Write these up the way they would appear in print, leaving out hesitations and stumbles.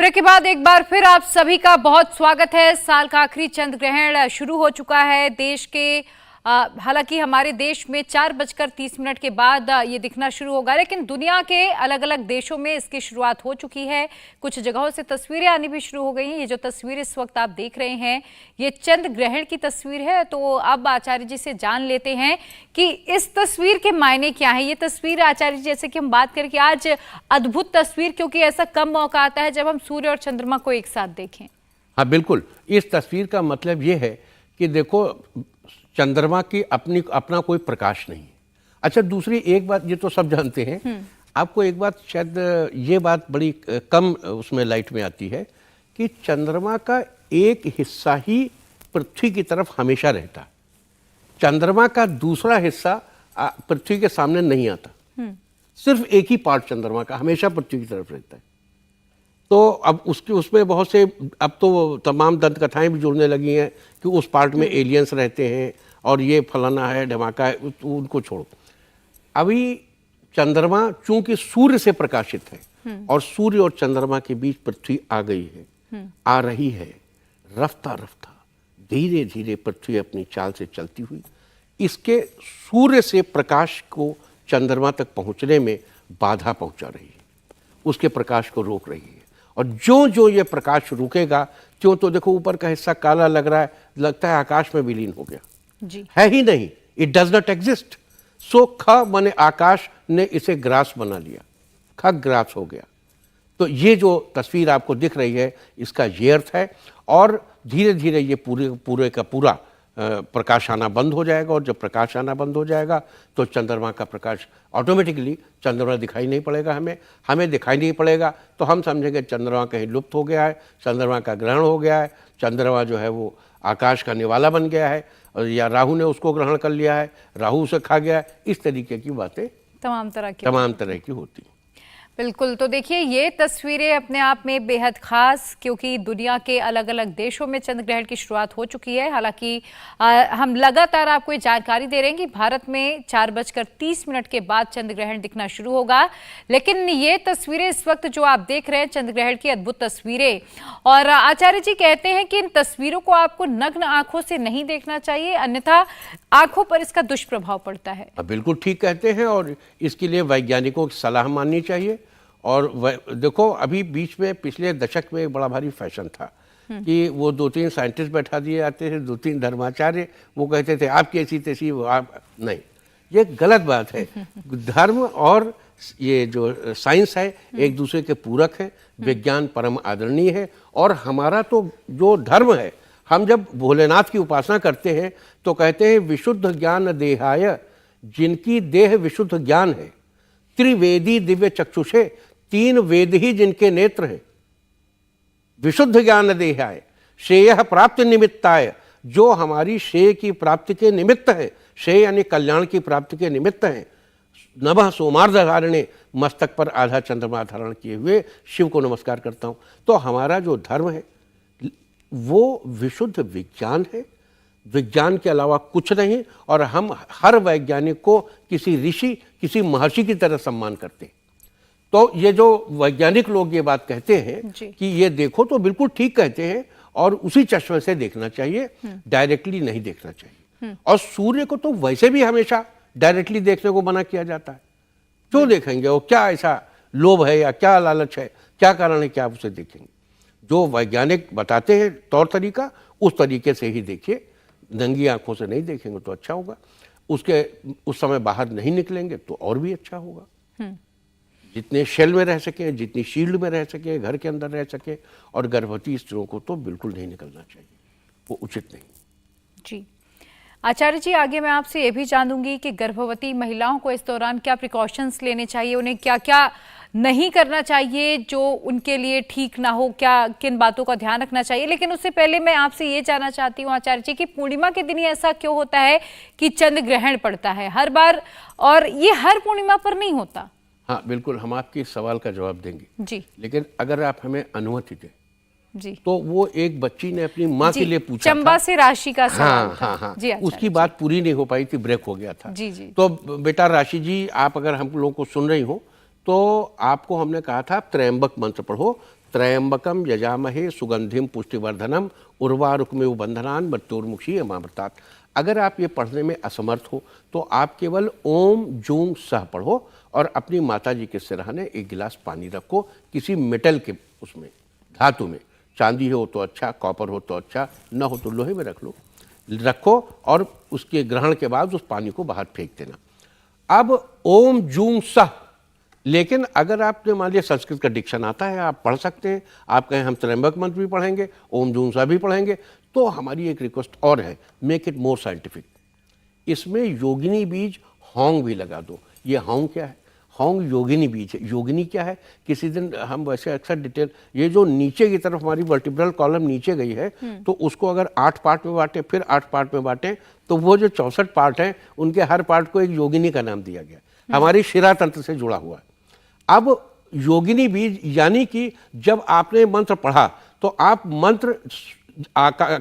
Break के बाद एक बार फिर आप सभी का बहुत स्वागत है। साल का आखिरी चंद्र ग्रहण शुरू हो चुका है देश के हालांकि हमारे देश में 4:30 के बाद ये दिखना शुरू होगा, लेकिन दुनिया के अलग अलग देशों में इसकी शुरुआत हो चुकी है। कुछ जगहों से तस्वीरें आनी भी शुरू हो गई हैं। ये जो तस्वीर इस वक्त आप देख रहे हैं ये चंद्र ग्रहण की तस्वीर है। तो अब आचार्य जी से जान लेते हैं कि इस तस्वीर के मायने क्या है। ये तस्वीर आचार्य जी, जैसे कि हम बात करें कि आज अद्भुत तस्वीर, क्योंकि ऐसा कम मौका आता है जब हम सूर्य और चंद्रमा को एक साथ देखें। हाँ बिल्कुल, इस तस्वीर का मतलब ये है कि देखो चंद्रमा की अपना कोई प्रकाश नहीं है। अच्छा, दूसरी एक बात, ये तो सब जानते हैं, आपको एक बात शायद ये बात बड़ी कम उसमें लाइट में आती है कि चंद्रमा का एक हिस्सा ही पृथ्वी की तरफ हमेशा रहता है। चंद्रमा का दूसरा हिस्सा पृथ्वी के सामने नहीं आता। सिर्फ एक ही पार्ट चंद्रमा का हमेशा पृथ्वी की तरफ रहता है। तो अब उसमें बहुत से, अब तो तमाम दंत कथाएं भी जुड़ने लगी हैं कि उस पार्ट में एलियंस रहते हैं और ये फलाना है धमाका है, उनको छोड़ो। अभी चंद्रमा चूंकि सूर्य से प्रकाशित है और सूर्य और चंद्रमा के बीच पृथ्वी आ गई है, आ रही है रफ्ता रफ्ता, धीरे धीरे पृथ्वी अपनी चाल से चलती हुई इसके सूर्य से प्रकाश को चंद्रमा तक पहुंचने में बाधा पहुंचा रही है, उसके प्रकाश को रोक रही है। और जो जो ये प्रकाश रुकेगा क्यों, तो देखो ऊपर का हिस्सा काला लग रहा है, लगता है आकाश में विलीन हो गया जी। है ही नहीं, इट डज नॉट एग्जिस्ट। सो ख माने आकाश ने इसे ग्रास बना लिया, खग ग्रास हो गया। तो ये जो तस्वीर आपको दिख रही है इसका ये अर्थ है। और धीरे धीरे ये पूरे का पूरा प्रकाश आना बंद हो जाएगा, और जब प्रकाश आना बंद हो जाएगा तो चंद्रमा का प्रकाश ऑटोमेटिकली, चंद्रमा दिखाई नहीं पड़ेगा, हमें दिखाई नहीं पड़ेगा तो हम समझेंगे चंद्रमा कहीं लुप्त हो गया है, चंद्रमा का ग्रहण हो गया है, चंद्रमा जो है वो आकाश का निवाला बन गया है, और या राहु ने उसको ग्रहण कर लिया है, राहु उसे खा गया है। इस तरीके की बातें तमाम तरह की होती हैं। बिल्कुल। तो देखिए ये तस्वीरें अपने आप में बेहद खास, क्योंकि दुनिया के अलग अलग देशों में चंद्र ग्रहण की शुरुआत हो चुकी है। हालांकि हम लगातार आपको ये जानकारी दे रहे हैं कि भारत में 4:30 के बाद चंद्र ग्रहण दिखना शुरू होगा, लेकिन ये तस्वीरें इस वक्त जो आप देख रहे हैं चंद्र ग्रहण की अद्भुत तस्वीरें, और आचार्य जी कहते हैं कि इन तस्वीरों को आपको नग्न आंखों से नहीं देखना चाहिए, अन्यथा आंखों पर इसका दुष्प्रभाव पड़ता है। बिल्कुल ठीक कहते हैं, और इसके लिए वैज्ञानिकों की सलाह माननी चाहिए। और देखो अभी बीच में पिछले दशक में एक बड़ा भारी फैशन था कि वो 2-3 साइंटिस्ट बैठा दिए जाते थे, 2-3 धर्माचार्य, वो कहते थे आपकी ऐसी तैसी, आप नहीं। ये गलत बात है। धर्म और ये जो साइंस है एक दूसरे के पूरक हैं। विज्ञान परम आदरणीय है, और हमारा तो जो धर्म है, हम जब भोलेनाथ की उपासना करते हैं तो कहते हैं विशुद्ध ज्ञान देहाय, जिनकी देह विशुद्ध ज्ञान है, त्रिवेदी दिव्य चक्षुषे, 3 वेद ही जिनके नेत्र हैं, विशुद्ध ज्ञान देहाय, श्रेय प्राप्ति निमित्ताय, जो हमारी श्रेय की प्राप्ति के निमित्त है, श्रेय यानी कल्याण की प्राप्ति के निमित्त है। नभः सोमार्धधारिणे, मस्तक पर आधा चंद्रमा धारण किए हुए शिव को नमस्कार करता हूं। तो हमारा जो धर्म है वो विशुद्ध विज्ञान है, विज्ञान के अलावा कुछ नहीं। और हम हर वैज्ञानिक को किसी ऋषि, किसी महर्षि की तरह सम्मान करते हैं। तो ये जो वैज्ञानिक लोग ये बात कहते हैं कि ये देखो, तो बिल्कुल ठीक कहते हैं, और उसी चश्मे से देखना चाहिए, डायरेक्टली नहीं देखना चाहिए। और सूर्य को तो वैसे भी हमेशा डायरेक्टली देखने को मना किया जाता है। जो देखेंगे वो क्या ऐसा लोभ है या क्या लालच है, क्या कारण है कि आप उसे देखेंगे। जो वैज्ञानिक बताते हैं तौर तरीका, उस तरीके से ही देखिए। नंगी आंखों से नहीं देखेंगे तो अच्छा होगा, उस समय बाहर नहीं निकलेंगे तो और भी अच्छा होगा। जितने शेल में रह सके, जितनी शील्ड में रह सके, घर के अंदर रह सके। और गर्भवती स्त्रियों को तो बिल्कुल नहीं निकलना चाहिए, वो उचित नहीं। जी आचार्य जी, आगे मैं आपसे ये भी जानूंगी कि गर्भवती महिलाओं को इस दौरान क्या प्रिकॉशंस लेने चाहिए, उन्हें क्या क्या नहीं करना चाहिए जो उनके लिए ठीक ना हो, क्या किन बातों का ध्यान रखना चाहिए। लेकिन उससे पहले मैं आपसे ये जानना चाहती हूँ आचार्य जी कि पूर्णिमा के दिन ही ऐसा क्यों होता है कि चंद्र ग्रहण पड़ता है हर बार, और ये हर पूर्णिमा पर नहीं होता। हाँ बिल्कुल, हम आपके सवाल का जवाब देंगे जी, लेकिन अगर आप हमें अनुमति दें जी। तो वो एक बच्ची ने अपनी माँ के लिए पूछा चंबा था। से राशि का सवाल था। हाँ, जी, उसकी बात पूरी नहीं हो पाई थी, ब्रेक हो गया था। जी जी। तो बेटा राशि जी, आप अगर हम लोगों को सुन रही हो तो आपको हमने कहा था त्रयंबक मंत्र पढ़ो, त्रयंबकम यजामहे सुगंधिम पुष्टिवर्धनम उर्वारुकमेव बंधनान मृत्युर्मुक्षी अमामृतात्। अगर आप ये पढ़ने में असमर्थ हो तो आप केवल ओम जूम सह पढ़ो और अपनी माता जी के सिरहाने एक गिलास पानी रखो, किसी मेटल के उसमें, धातु में, चांदी हो तो अच्छा, कॉपर हो तो अच्छा, न हो तो लोहे में रखो और उसके ग्रहण के बाद उस पानी को बाहर फेंक देना। अब ओम जूम सह, लेकिन अगर आपने मान लिया संस्कृत का डिक्शन आता है, आप पढ़ सकते हैं, आप कहें हम त्रयंबक मंत्र भी पढ़ेंगे, ओम जूम सह भी पढ़ेंगे, तो हमारी एक रिक्वेस्ट और है, मेक इट मोर साइंटिफिक। इसमें योगिनी बीज होंग भी लगा दो। ये होंग क्या है? होंग योगिनी बीज है। योगिनी क्या है? किसी दिन हम वैसे अक्सर डिटेल, ये जो नीचे की तरफ हमारी वर्टिब्रल कॉलम नीचे गई है, तो उसको अगर 8 पार्ट में बांटें, फिर 8 पार्ट में बांटें, तो वो जो 64 पार्ट हैं उनके हर पार्ट को एक योगिनी का नाम दिया गया, हमारी शिरा तंत्र से जुड़ा हुआ है। अब योगिनी बीज यानी कि जब आपने मंत्र पढ़ा तो आप मंत्र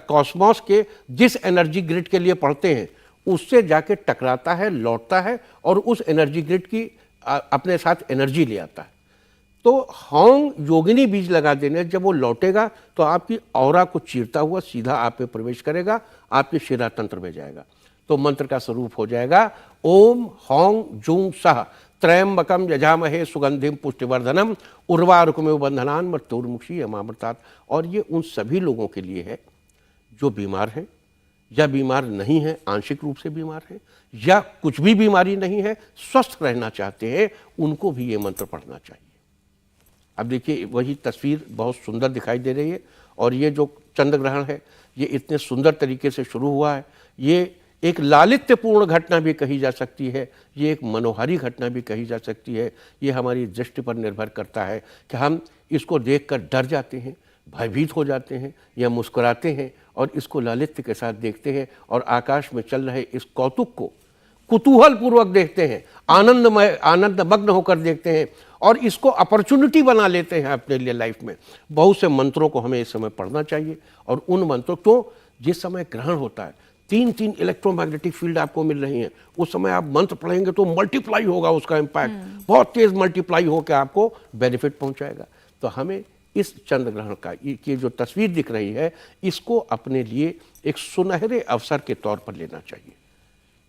कॉस्मोस के जिस एनर्जी ग्रिड के लिए पढ़ते हैं उससे जाके टकराता है, लौटता है और उस एनर्जी ग्रिड की अपने साथ एनर्जी ले आता है। तो होंग योगिनी बीज लगा देने, जब वो लौटेगा तो आपकी ऑरा को चीरता हुआ सीधा आप में प्रवेश करेगा, आपके शिरा तंत्र में जाएगा। तो मंत्र का स्वरूप हो जाएगा ओम होंग जूम सह त्रयंबकम यजामहे सुगंधिम पुष्टिवर्धनम उर्वारुकमेव बंधनान मृत्युर्मुक्षी अमामृतात्। और ये उन सभी लोगों के लिए है जो बीमार हैं या बीमार नहीं है, आंशिक रूप से बीमार हैं, या कुछ भी बीमारी नहीं है, स्वस्थ रहना चाहते हैं, उनको भी ये मंत्र पढ़ना चाहिए। अब देखिए वही तस्वीर बहुत सुंदर दिखाई दे रही है, और ये जो चंद्र ग्रहण है ये इतने सुंदर तरीके से शुरू हुआ है। ये एक लालित्यपूर्ण घटना भी कही जा सकती है, ये एक मनोहारी घटना भी कही जा सकती है। ये हमारी दृष्टि पर निर्भर करता है कि हम इसको देखकर डर जाते हैं, भयभीत हो जाते हैं, या मुस्कुराते हैं और इसको लालित्य के साथ देखते हैं और आकाश में चल रहे इस कौतुक को कुतूहल पूर्वक देखते हैं, आनंद मग्न होकर देखते हैं और इसको अपॉर्चुनिटी बना लेते हैं अपने लिए लाइफ में। बहुत से मंत्रों को हमें इस समय पढ़ना चाहिए, और उन मंत्रों को जिस समय ग्रहण होता है 3 इलेक्ट्रोमैग्नेटिक फील्ड आपको मिल रही हैं, उस समय आप मंत्र पढ़ेंगे तो मल्टीप्लाई होगा उसका इम्पैक्ट, बहुत तेज मल्टीप्लाई होकर आपको बेनिफिट पहुंचाएगा। तो हमें इस चंद्र ग्रहण का ये जो तस्वीर दिख रही है, इसको अपने लिए एक सुनहरे अवसर के तौर पर लेना चाहिए,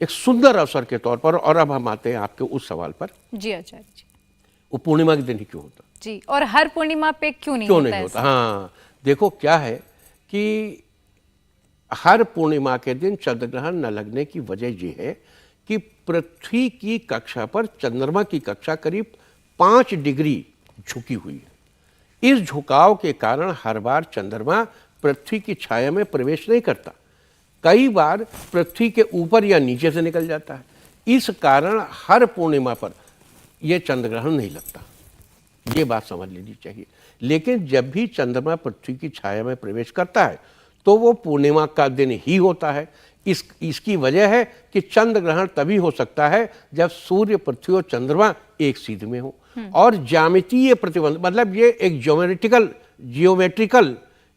एक सुंदर अवसर के तौर पर। और अब हम आते हैं आपके उस सवाल पर। जी आचार्य जी, वो पूर्णिमा के दिन ही क्यों होता? जी, और हर पूर्णिमा पे क्यों नहीं होता? हाँ, देखो क्या है कि हर पूर्णिमा के दिन चंद्र ग्रहण न लगने की वजह यह है कि पृथ्वी की कक्षा पर चंद्रमा की कक्षा करीब 5 डिग्री झुकी हुई है। इस झुकाव के कारण हर बार चंद्रमा पृथ्वी की छाया में प्रवेश नहीं करता, कई बार पृथ्वी के ऊपर या नीचे से निकल जाता है। इस कारण हर पूर्णिमा पर यह चंद्र ग्रहण नहीं लगता, ये बात समझ लेनी चाहिए। लेकिन जब भी चंद्रमा पृथ्वी की छाया में प्रवेश करता है तो वो पूर्णिमा का दिन ही होता है। इसकी वजह है कि चंद्र ग्रहण तभी हो सकता है जब सूर्य, पृथ्वी और चंद्रमा एक सीध में हो। और ज्यामितीय प्रतिबंध, मतलब ये एक जियोमेट्रिकल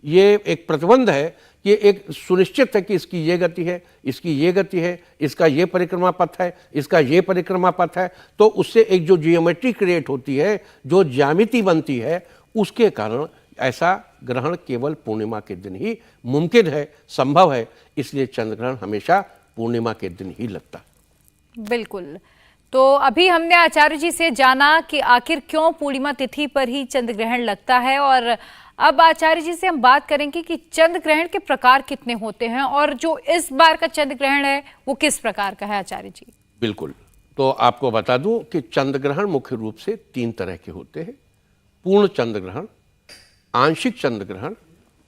ये एक प्रतिबंध है, ये एक सुनिश्चित है कि इसकी ये गति है, इसकी ये गति है, इसका ये परिक्रमा पथ है, इसका ये परिक्रमा पथ है। तो उससे एक जो जियोमेट्री क्रिएट होती है, जो ज्यामिति बनती है, उसके कारण ऐसा ग्रहण केवल पूर्णिमा के दिन ही मुमकिन है, संभव है। इसलिए चंद्र ग्रहण हमेशा पूर्णिमा के दिन ही लगता है। बिल्कुल। तो अभी हमने आचार्य जी से जाना कि आखिर क्यों पूर्णिमा तिथि पर ही चंद्र ग्रहण लगता है, और अब आचार्य जी से हम बात करेंगे कि चंद्र ग्रहण के प्रकार कितने होते हैं और जो इस बार का चंद्र ग्रहण है वो किस प्रकार का है आचार्य जी। बिल्कुल, तो आपको बता दूं कि चंद्र ग्रहण मुख्य रूप से 3 तरह के होते हैं: पूर्ण चंद्र ग्रहण, आंशिक चंद्र ग्रहण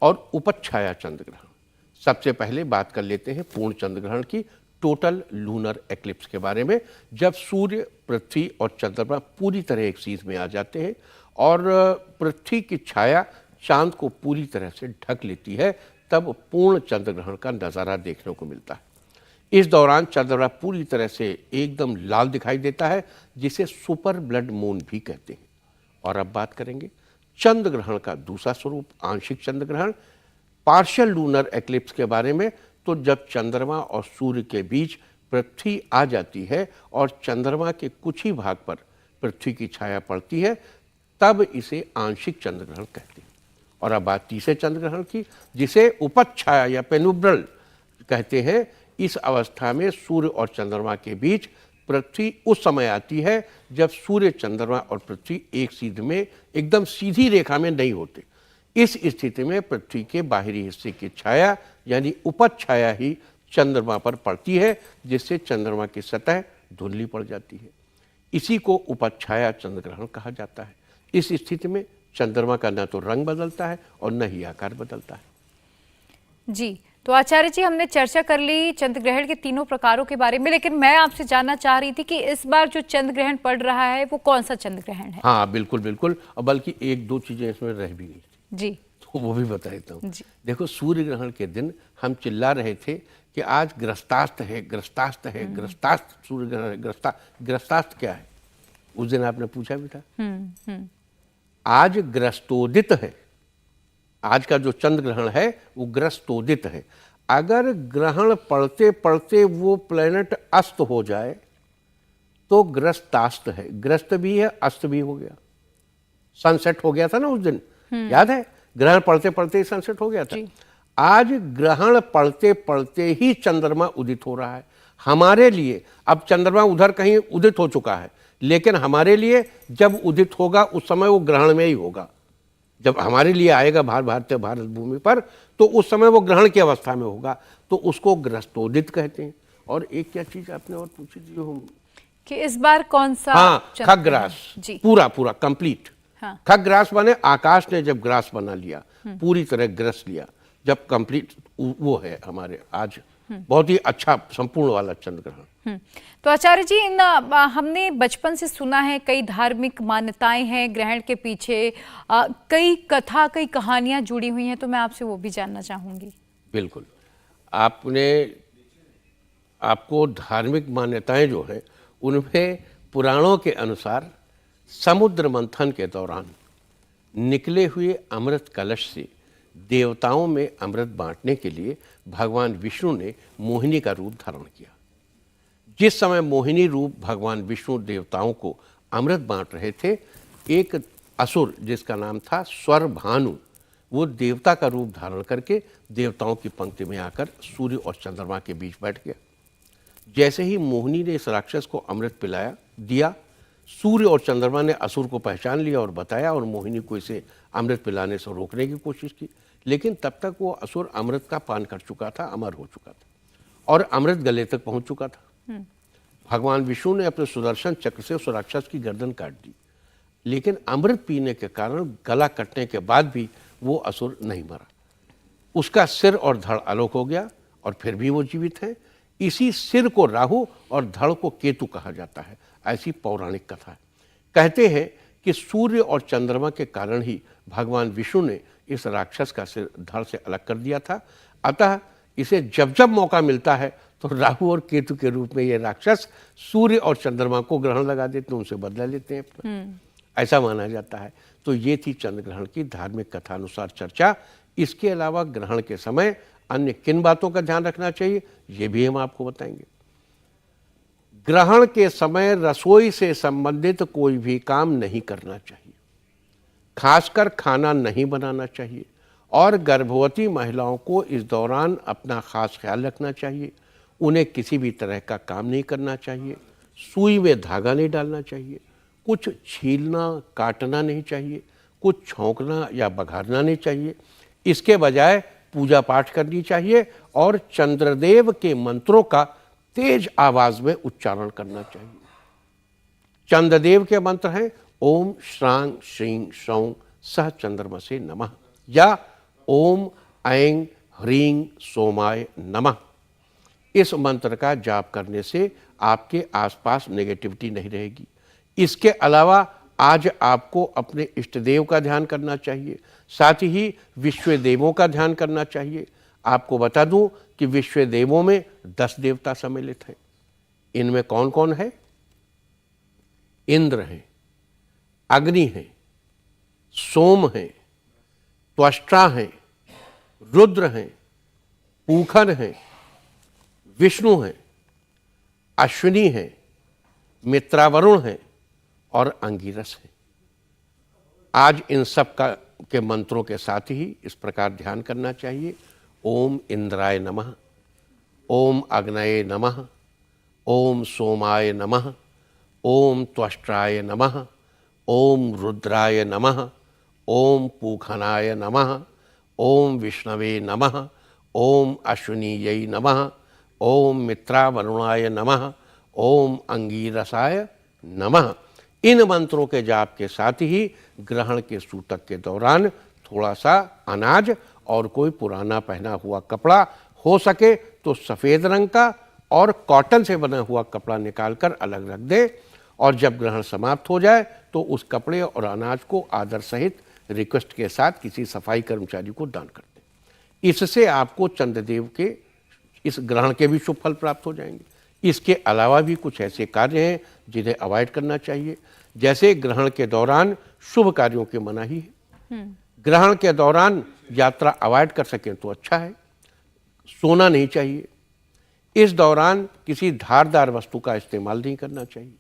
और उपछाया चंद्र ग्रहण। सबसे पहले बात कर लेते हैं पूर्ण चंद्र ग्रहण की, टोटल लूनर एक्लिप्स के बारे में, जब सूर्य, पृथ्वी और चंद्रमा पूरी तरह एक सीध में आ जाते हैं और पृथ्वी की छाया चांद को पूरी तरह से ढक लेती है, तब पूर्ण चंद्र ग्रहण का नज़ारा देखने को मिलता है। इस दौरान चंद्रमा पूरी तरह से एकदम लाल दिखाई देता है, जिसे सुपर ब्लड मून भी कहते हैं। और अब बात करेंगे चंद्र ग्रहण का दूसरा स्वरूप, आंशिक चंद्र ग्रहण, पार्शियल लूनर एक्लिप्स के बारे में। तो जब चंद्रमा और सूर्य के बीच पृथ्वी आ जाती है और चंद्रमा के कुछ ही भाग पर पृथ्वी की छाया पड़ती है, तब इसे आंशिक चंद्र ग्रहण कहते हैं। और अब बात तीसरे चंद्र ग्रहण की, जिसे उपद छाया या पेनुब्रल कहते हैं। इस अवस्था में सूर्य और चंद्रमा के बीच पृथ्वी उस समय आती है जब सूर्य, चंद्रमा और पृथ्वी एक सीध में, एकदम सीधी रेखा में नहीं होते। इस स्थिति में पृथ्वी के बाहरी हिस्से की छाया यानी उपद छाया ही चंद्रमा पर पड़ती है, जिससे चंद्रमा की सतह धुंधली पड़ जाती है। इसी को उपद छाया चंद्र ग्रहण कहा जाता है। इस स्थिति में चंद्रमा का न तो रंग बदलता है और न ही आकार बदलता है। जी, तो आचार्य जी, हमने चर्चा कर ली चंद्र ग्रहण के तीनों प्रकारों के बारे में, लेकिन मैं आपसे जानना चाह रही थी कि इस बार जो चंद्र ग्रहण पड़ रहा है वो कौन सा चंद्र ग्रहण है? हाँ, बिल्कुल बिल्कुल, और बल्कि एक दो चीजें इसमें रह भी गई जी, तो वो भी बता देता हूँ। जी। देखो, सूर्य ग्रहण के दिन हम चिल्ला रहे थे कि आज ग्रस्तास्त है, ग्रस्तास्त है, ग्रस्तास्त सूर्य ग्रहण है। ग्रस्तास्त क्या है? उस दिन आपने पूछा भी था। आज ग्रस्तोदित है। आज का जो चंद्र ग्रहण है वो ग्रस्तोदित है। अगर ग्रहण पड़ते पड़ते वो प्लेनेट अस्त हो जाए तो ग्रस्तास्त है। ग्रस्त भी है, अस्त भी हो गया। सनसेट हो गया था ना उस दिन, याद है? ग्रहण पड़ते पड़ते ही सनसेट हो गया था। आज ग्रहण पड़ते पड़ते ही चंद्रमा उदित हो रहा है हमारे लिए। अब चंद्रमा उधर कहीं उदित हो चुका है, लेकिन हमारे लिए जब उदित होगा उस समय वो ग्रहण में ही होगा। जब हमारे लिए आएगा भारत भूमि पर, तो उस समय वो ग्रहण की अवस्था में होगा, तो उसको ग्रस्तोदित कहते हैं। और एक क्या चीज आपने और पूछी थी जो कि इस बार कौन सा? हाँ, खग्रास, जी, पूरा पूरा कंप्लीट। हाँ। खग्रास माने आकाश ने जब ग्रास बना लिया, पूरी तरह ग्रस लिया, जब कंप्लीट वो है हमारे आज बहुत ही अच्छा संपूर्ण वाला चंद्र ग्रहण। तो आचार्य जी, हमने बचपन से सुना है, कई धार्मिक मान्यताएं हैं ग्रहण के पीछे, कई कथा, कई कहानियां जुड़ी हुई हैं, तो मैं आपसे वो भी जानना चाहूंगी। बिल्कुल, आपको धार्मिक मान्यताएं जो है उनमें पुराणों के अनुसार समुद्र मंथन के दौरान निकले हुए अमृत कलश से देवताओं में अमृत बांटने के लिए भगवान विष्णु ने मोहिनी का रूप धारण किया। जिस समय मोहिनी रूप भगवान विष्णु देवताओं को अमृत बांट रहे थे, एक असुर जिसका नाम था स्वर भानु, वो देवता का रूप धारण करके देवताओं की पंक्ति में आकर सूर्य और चंद्रमा के बीच बैठ गया। जैसे ही मोहिनी ने इस राक्षस को अमृत पिलाया दिया, सूर्य और चंद्रमा ने असुर को पहचान लिया और बताया, और मोहिनी को इसे अमृत पिलाने से रोकने की कोशिश की। लेकिन तब तक वो असुर अमृत का पान कर चुका था, अमर हो चुका था और अमृत गले तक पहुंच चुका था। भगवान विष्णु ने अपने सुदर्शन चक्र से उस राक्षस की गर्दन काट दी, लेकिन अमृत पीने के कारण गला कटने के बाद भी वो असुर नहीं मरा। उसका सिर और धड़ अलग हो गया और फिर भी वो जीवित है। इसी सिर को राहु और धड़ को केतु कहा जाता है, ऐसी पौराणिक कथा है। कहते हैं कि सूर्य और चंद्रमा के कारण ही भगवान विष्णु ने इस राक्षस का सिर धड़ से अलग कर दिया था। अतः इसे जब जब मौका मिलता है तो राहु और केतु के रूप में ये राक्षस सूर्य और चंद्रमा को ग्रहण लगा देते हैं, उनसे बदला लेते हैं, ऐसा माना जाता है। तो ये थी चंद्र ग्रहण की धार्मिक कथा अनुसार चर्चा। इसके अलावा ग्रहण के समय अन्य किन बातों का ध्यान रखना चाहिए, ये भी हम आपको बताएंगे। ग्रहण के समय रसोई से संबंधित कोई भी काम नहीं करना चाहिए, खासकर खाना नहीं बनाना चाहिए, और गर्भवती महिलाओं को इस दौरान अपना खास ख्याल रखना चाहिए। उन्हें किसी भी तरह का काम नहीं करना चाहिए, सुई में धागा नहीं डालना चाहिए, कुछ छीलना काटना नहीं चाहिए, कुछ छौंकना या बघारना नहीं चाहिए। इसके बजाय पूजा पाठ करनी चाहिए और चंद्रदेव के मंत्रों का तेज आवाज में उच्चारण करना चाहिए। चंद्रदेव के मंत्र हैं ओम श्रांग श्रीं सौं सह चंद्रमसे नमः या ओम ऐं ह्रीं सोमाय नमः। इस मंत्र का जाप करने से आपके आसपास नेगेटिविटी नहीं रहेगी। इसके अलावा आज आपको अपने इष्ट देव का ध्यान करना चाहिए, साथ ही विश्व देवों का ध्यान करना चाहिए। आपको बता दूं कि विश्व देवों में 10 देवता सम्मिलित हैं। इनमें कौन कौन है? इंद्र हैं, अग्नि हैं, सोम हैं, त्वष्टा हैं, रुद्र हैं, पूखन हैं, विष्णु हैं, अश्विनी हैं, मित्रावरुण हैं और अंगिरस है। आज इन सब का के मंत्रों के साथ ही इस प्रकार ध्यान करना चाहिए। ओम इंद्राय नमः, ओम अग्नये नमः, ओम सोमाय नमः, ओम त्वष्ट्राय नमः, ओम रुद्राय नमः, ओम पूखनाय नमः, ओम विष्णवे नमः, ओम अश्विनीयै नमः, ओम मित्रावरुणाय नमः, ओम अंगीरसाय नमः। इन मंत्रों के जाप के साथ ही ग्रहण के सूतक के दौरान थोड़ा सा अनाज और कोई पुराना पहना हुआ कपड़ा, हो सके तो सफ़ेद रंग का और कॉटन से बना हुआ कपड़ा निकालकर अलग रख दे, और जब ग्रहण समाप्त हो जाए तो उस कपड़े और अनाज को आदर सहित रिक्वेस्ट के साथ किसी सफाई कर्मचारी को दान कर दें। इससे आपको चंद्रदेव के इस ग्रहण के भी शुभ फल प्राप्त हो जाएंगे। इसके अलावा भी कुछ ऐसे कार्य हैं जिन्हें अवॉइड करना चाहिए। जैसे ग्रहण के दौरान शुभ कार्यों की मनाही है। ग्रहण के दौरान यात्रा अवॉइड कर सकें तो अच्छा है। सोना नहीं चाहिए। इस दौरान किसी धारदार वस्तु का इस्तेमाल नहीं करना चाहिए।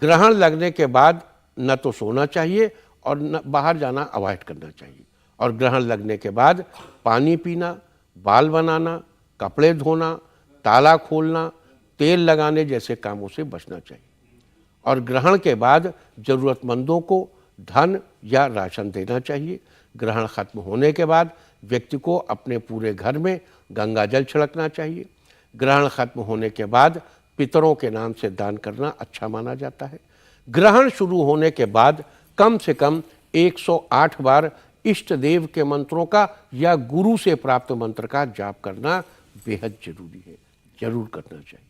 ग्रहण लगने के बाद न तो सोना चाहिए और न बाहर जाना अवॉइड करना चाहिए। और ग्रहण लगने के बाद पानी पीना, बाल बनाना, कपड़े धोना, ताला खोलना, तेल लगाने जैसे कामों से बचना चाहिए। और ग्रहण के बाद ज़रूरतमंदों को धन या राशन देना चाहिए। ग्रहण खत्म होने के बाद व्यक्ति को अपने पूरे घर में गंगा जल छिड़कना चाहिए। ग्रहण खत्म होने के बाद पितरों के नाम से दान करना अच्छा माना जाता है। ग्रहण शुरू होने के बाद कम से कम 108 बार इष्ट देव के मंत्रों का या गुरु से प्राप्त मंत्र का जाप करना बेहद जरूरी है। जरूर करना चाहिए।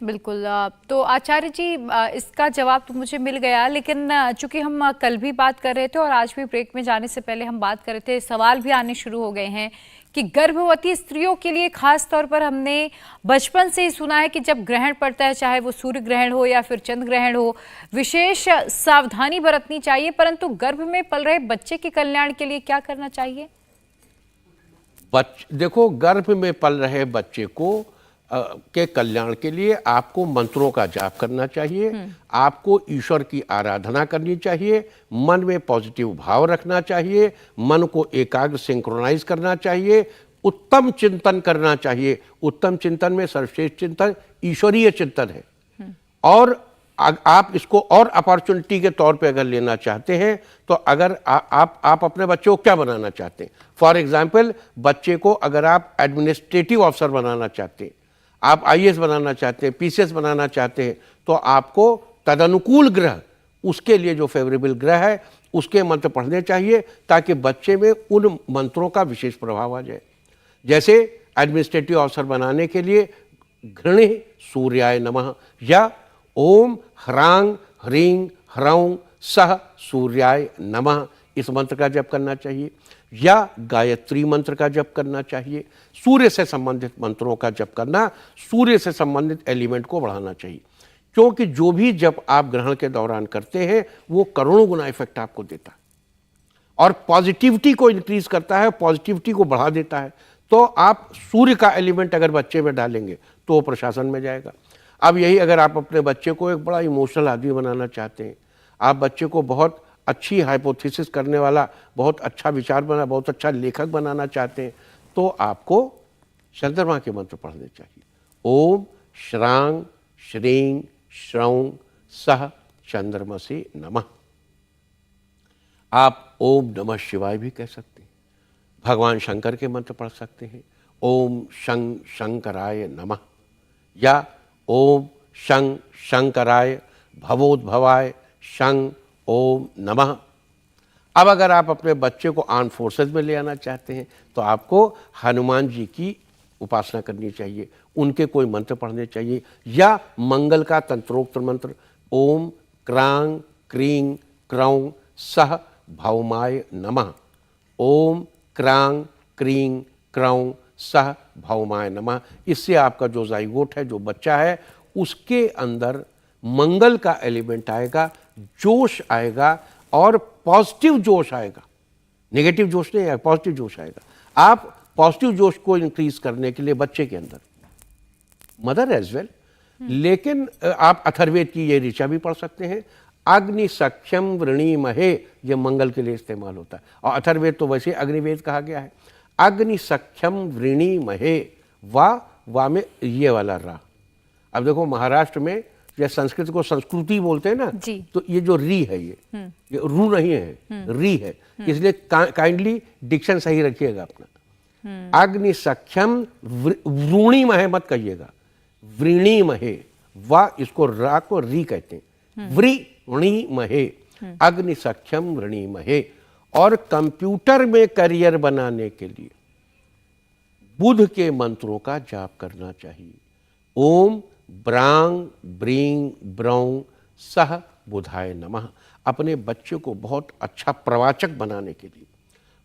बिल्कुल। तो आचार्य जी, इसका जवाब तो मुझे मिल गया, लेकिन चूंकि हम कल भी बात कर रहे थे और आज भी ब्रेक में जाने से पहले हम बात कर रहे थे, सवाल भी आने शुरू हो गए हैं कि गर्भवती स्त्रियों के लिए खास तौर पर हमने बचपन से ही सुना है कि जब ग्रहण पड़ता है, चाहे वो सूर्य ग्रहण हो या फिर चंद्र ग्रहण हो, विशेष सावधानी बरतनी चाहिए। परंतु गर्भ में पल रहे बच्चे के कल्याण के लिए क्या करना चाहिए? देखो, गर्भ में पल रहे बच्चे को के कल्याण के लिए आपको मंत्रों का जाप करना चाहिए। आपको ईश्वर की आराधना करनी चाहिए। मन में पॉजिटिव भाव रखना चाहिए। मन को एकाग्र सिंक्रोनाइज करना चाहिए। उत्तम चिंतन करना चाहिए। उत्तम चिंतन में सर्वश्रेष्ठ चिंतन ईश्वरीय चिंतन है। और आप इसको और अपॉर्चुनिटी के तौर पे अगर लेना चाहते हैं तो अगर आप अपने बच्चे को क्या बनाना चाहते हैं, फॉर एग्जाम्पल बच्चे को अगर आप एडमिनिस्ट्रेटिव ऑफिसर बनाना चाहते हैं, आप आईएएस बनाना चाहते हैं, पीसीएस बनाना चाहते हैं, तो आपको तदनुकूल ग्रह, उसके लिए जो फेवरेबल ग्रह है उसके मंत्र पढ़ने चाहिए ताकि बच्चे में उन मंत्रों का विशेष प्रभाव आ जाए। जैसे एडमिनिस्ट्रेटिव ऑफिसर बनाने के लिए घृणे सूर्याय नमः या ओम ह्रांग ह्रीं ह्रौं सह सूर्याय नमः, इस मंत्र का जप करना चाहिए। या गायत्री मंत्र का जप करना चाहिए। सूर्य से संबंधित मंत्रों का जप करना सूर्य से संबंधित एलिमेंट को बढ़ाना चाहिए, क्योंकि जो भी जप आप ग्रहण के दौरान करते हैं वो करोड़ों गुना इफेक्ट आपको देता है और पॉजिटिविटी को इंक्रीज करता है, पॉजिटिविटी को बढ़ा देता है। तो आप सूर्य का एलिमेंट अगर बच्चे में डालेंगे तो वो प्रशासन में जाएगा। अब यही अगर आप अपने बच्चे को एक बड़ा इमोशनल आदमी बनाना चाहते हैं, आप बच्चे को बहुत अच्छी हाइपोथेसिस करने वाला, बहुत अच्छा विचार बना, बहुत अच्छा लेखक बनाना चाहते हैं, तो आपको चंद्रमा के मंत्र पढ़ने चाहिए। ओम श्रांग श्रीं श्रौं सह चंद्रमसे नमः। आप ओम नमः शिवाय भी कह सकते हैं। भगवान शंकर के मंत्र पढ़ सकते हैं। ओम शं शंकराय नमः या ओम शं शंकराय भवोद्भवाय शं ओम नमः। अब अगर आप अपने बच्चे को आर्म फोर्सेज में ले आना चाहते हैं तो आपको हनुमान जी की उपासना करनी चाहिए, उनके कोई मंत्र पढ़ने चाहिए या मंगल का तंत्रोक्त मंत्र ओम क्रांग क्रीं क्रौं सह भौमाय नमः। ओम क्रांग क्रीं क्रौं सह भौमाय नमः। इससे आपका जो जाइगोट है, जो बच्चा है, उसके अंदर मंगल का एलिमेंट आएगा, जोश आएगा और पॉजिटिव जोश आएगा। नेगेटिव जोश नहीं आएगा, पॉजिटिव जोश आएगा। आप पॉजिटिव जोश को इंक्रीज करने के लिए बच्चे के अंदर, मदर एज वेल, लेकिन आप अथर्ववेद की ये ऋचा भी पढ़ सकते हैं। अग्नि सख्यम वृणीमहे, ये मंगल के लिए इस्तेमाल होता है। और अथर्ववेद तो वैसे अग्निवेद कहा गया है। अग्नि सख्यम वृणीमहे, वा में ये वाला रा। अब देखो महाराष्ट्र में या संस्कृत को संस्कृति बोलते हैं ना, तो ये जो री है ये रू नहीं है, री है, इसलिए काइंडली डिक्शन सही रखिएगा अपना। अग्नि सख्यम वृणीमहे मत कहिएगा, वृणीमहे, वा इसको रा को री कहते हैं, वृणीमहे, अग्नि सख्यम वृणीमहे। और कंप्यूटर में करियर बनाने के लिए बुध के मंत्रों का जाप करना चाहिए। ओम ब्रांग ब्रींग ब्रौं सह बुधाय नमः। अपने बच्चे को बहुत अच्छा प्रवाचक बनाने के लिए,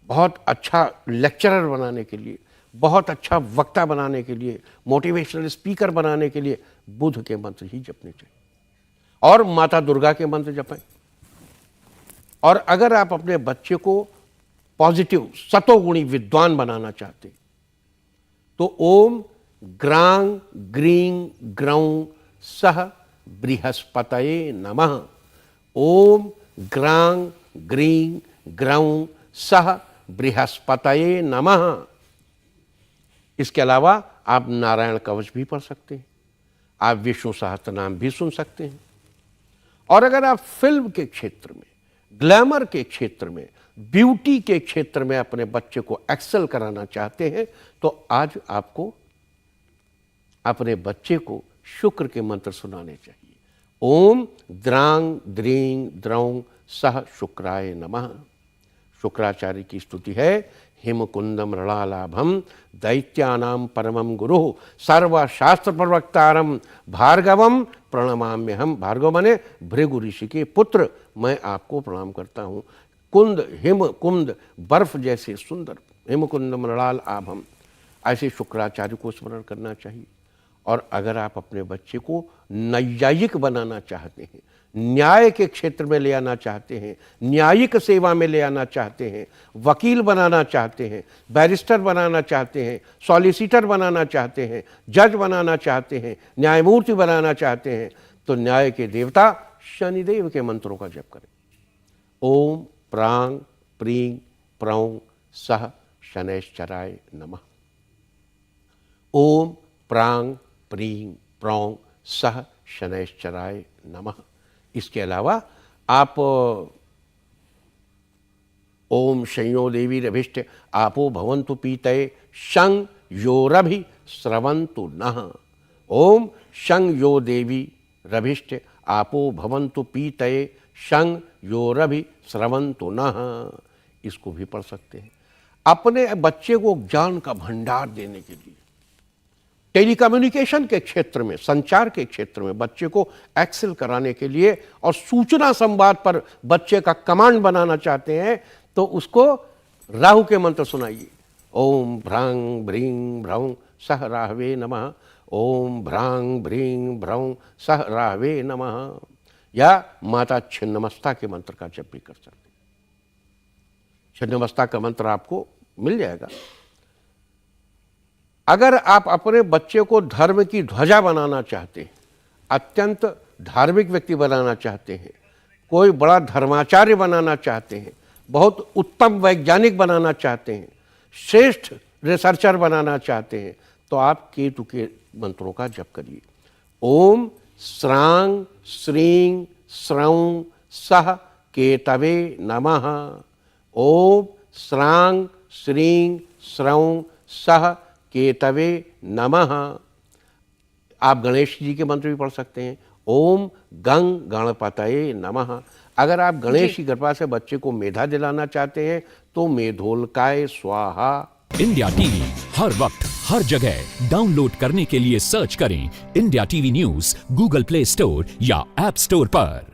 बहुत अच्छा लेक्चरर बनाने के लिए, बहुत अच्छा वक्ता बनाने के लिए, मोटिवेशनल स्पीकर बनाने के लिए बुध के मंत्र ही जपने चाहिए और माता दुर्गा के मंत्र जपें। और अगर आप अपने बच्चे को पॉजिटिव सतोगुणी विद्वान बनाना चाहते हैं तो ओम ग्रांग ग्रीं ग्रौं सह बृहस्पतये नमः। ओम ग्रांग ग्रीं ग्रौं सह बृहस्पतये नमः। इसके अलावा आप नारायण कवच भी पढ़ सकते हैं, आप विष्णु सहस्त्र नाम भी सुन सकते हैं। और अगर आप फिल्म के क्षेत्र में, ग्लैमर के क्षेत्र में, ब्यूटी के क्षेत्र में अपने बच्चे को एक्सेल कराना चाहते हैं तो आज आपको अपने बच्चे को शुक्र के मंत्र सुनाने चाहिए। ओम द्रांग द्रीं द्रौं सह शुक्राय नमः। शुक्राचार्य की स्तुति है, हिमकुंदम ऋणालाभम दैत्यानां परमं गुरु सर्वशास्त्र प्रवक्तारम भार्गवम प्रणमाम्यहम। भार्गव माने भृगु ऋषि के पुत्र, मैं आपको प्रणाम करता हूँ। कुंद हिम कुंद बर्फ जैसे सुंदर, हिमकुंदम ऋणाल आभम, ऐसे शुक्राचार्य को स्मरण करना चाहिए। और अगर आप अपने बच्चे को नैयायिक बनाना चाहते हैं, न्याय के क्षेत्र में ले आना चाहते हैं, न्यायिक सेवा में ले आना चाहते हैं, वकील बनाना चाहते हैं, बैरिस्टर बनाना चाहते हैं, सॉलिसिटर बनाना चाहते हैं, जज बनाना चाहते हैं, न्यायमूर्ति बनाना चाहते हैं, तो न्याय के देवता शनिदेव के मंत्रों का जप करें। ओम प्रांग प्रीं प्रौं सह शनैश्चराय नमः। ओम प्रांग प्रीं प्रौं सह शनैश्चराय नमः। इसके अलावा आप ओम शंयो देवी रभिष्ट आपो भवन्तु पीतये शं योरभि स्रवन्तु नः। ओम शं यो देवी रभिष्ट आपो भवन्तु पीतये शं योरभि स्रवन्तु नः। इसको भी पढ़ सकते हैं। अपने बच्चे को ज्ञान का भंडार देने के लिए टेलीकम्युनिकेशन के क्षेत्र में, संचार के क्षेत्र में बच्चे को एक्सेल कराने के लिए और सूचना संवाद पर बच्चे का कमांड बनाना चाहते हैं तो उसको राहु के मंत्र सुनाइए। ओम भ्रांग भ्रीं भ्रौं सह राहवे नमः। ओम भ्रांग भ्रीं भ्रौं सह राहवे नमः। या माता छिन्नमस्ता के मंत्र का जप भी कर सकते हैं। छिन्नमस्ता का मंत्र आपको मिल जाएगा। अगर आप अपने बच्चे को धर्म की ध्वजा बनाना चाहते हैं, अत्यंत धार्मिक व्यक्ति बनाना चाहते हैं, कोई बड़ा धर्माचार्य बनाना चाहते हैं, बहुत उत्तम वैज्ञानिक बनाना चाहते हैं, श्रेष्ठ रिसर्चर बनाना चाहते हैं, तो आप केतु के मंत्रों का जप करिए। ओम श्रांग श्रीं श्रौं सह केतवे नमः। ओम श्रांग श्रीं श्रौं सह केतवे नमः। आप गणेश जी के मंत्र भी पढ़ सकते हैं। ओम गंग गणपतये नमः। अगर आप गणेश की कृपा से बच्चे को मेधा दिलाना चाहते हैं तो मेधोल्काय स्वाहा। इंडिया टीवी हर वक्त हर जगह डाउनलोड करने के लिए सर्च करें India TV news Google play store या ऐप स्टोर पर।